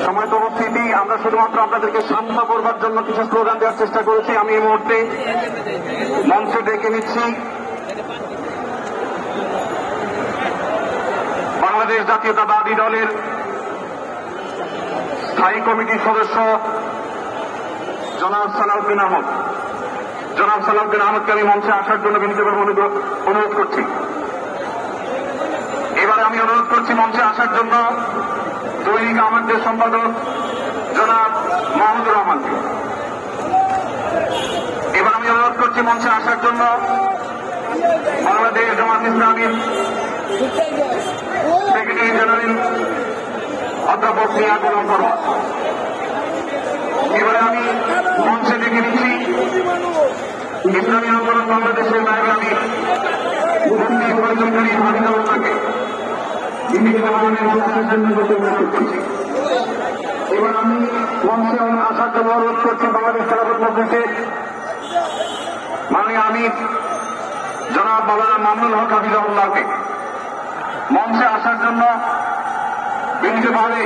সময়ত উপস্থিতি, আমরা শুধুমাত্র আপনাদেরকে শান্ত করবার জন্য কিছু স্লোগান দেওয়ার চেষ্টা করেছি। আমি এই মুহূর্তে মঞ্চে ডেকে নিচ্ছি বাংলাদেশ জাতীয়তাবাদী দলের স্থায়ী কমিটির সদস্য জনাব সালাউদ্দিন আহমদ। জনাব সালাউদ্দিন আহমদকে আমি মঞ্চে আসার জন্য বিনীতভাবে অনুরোধ করছি। এবার আমি অনুরোধ করছি মঞ্চে আসার জন্য দৈনিক আমাদের সম্পাদক জনাব মাহমুদুর রহমানকে। এবার আমি অনুরোধ করছি মঞ্চে আসার জন্য বাংলাদেশ জামাত ইসলামীর সেক্রেটারি জেনারেল অধ্যাপক মিয়া গোলাম ফরওয়াদ। এবারে আমি মঞ্চে ডেকে নিচ্ছি ইসলামী আন্দোলন বাংলাদেশের নায়েবে আমি মুফতি উপার্জনকারী হাবিবুল্লাহকে। এবার আমি মঞ্চে আসার জন্য অনুরোধ করছি বাংলাদেশ খেলাফত মজলিসের মাননীয় আমির জনাব মাওলানা মামুনুল হক হাফিজাহুল্লাহকে মঞ্চে আসার জন্য বিনীতভাবে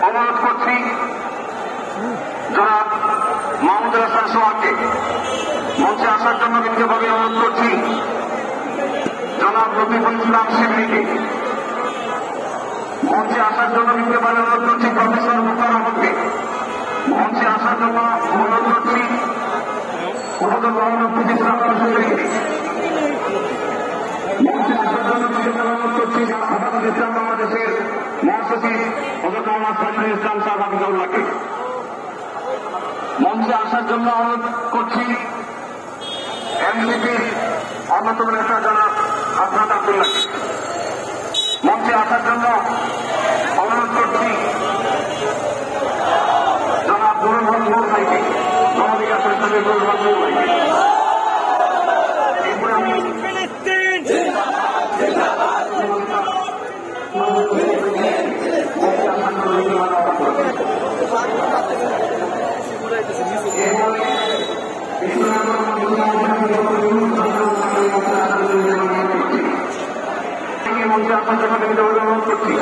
অনুরোধ করছি জনাব মাহমুদুল হাসান সোহাগকে মঞ্চে আসার জন্য বিনীতভাবে অনুরোধ করছি জনাব রফিকুল ইসলাম শিবলিকে মঞ্চে আসার জন্য বিনীতভাবে অনুরোধ করছি প্রফেসর মুখতার আহমদকে মঞ্চে আসার জন্য অনুরোধ করছি মহম্মদ মোহাম্মদ ইসলাম চৌধুরীকে মঞ্চে আসার জন্য বিনীতভাবে অনুরোধ করছি হেফাজত ইসলাম বাংলাদেশের মহাসচিব হযরত মোহাম্মদ সাইফুল ইসলাম সাহেব হাফিজাহুল্লাহকে মঞ্চে আসার জন্য অনুরোধ করছি এনসিপির অন্যতম নেতা জনাব আফরাদ আব্দুল্লাহকে মঞ্চে আসার জন্য অনুরোধ করছি জনাব নুরুল হক নূর ভাইকে, গণবিকাশ পরিষদের নুরুল হক নূর ভাইকে। এরপরে আমি মঞ্চে আসার জন্য বিনীতভাবে অনুরোধ করছি।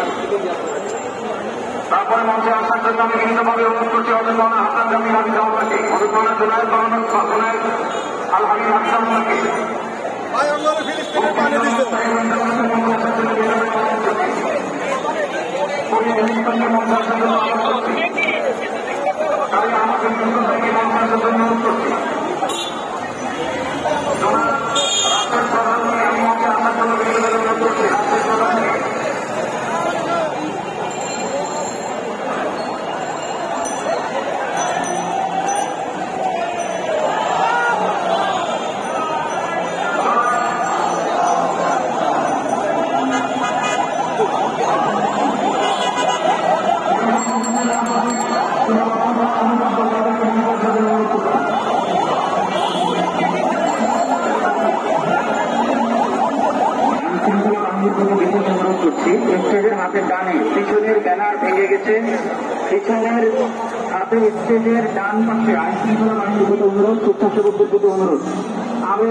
তারপরে মঞ্চে আসার জন্য আমি বিনীতভাবে অনুরোধ করছি হযরত মাওলানা হাসান জামি হাফিজাহুল্লাহকে, হযরত মাওলানা জুনায়েদ আল হাবিব হাফিজাহুল্লাহকে। স্টেজের হাতের ডানে পিছনের ব্যানার ভেঙে গেছে, পিছনের হাতে স্টেজের ডান পাশে আইন শৃঙ্খলা বাহিনীর প্রতি অনুরোধ, স্বেচ্ছাসেবকদের প্রতি অনুরোধ। আমি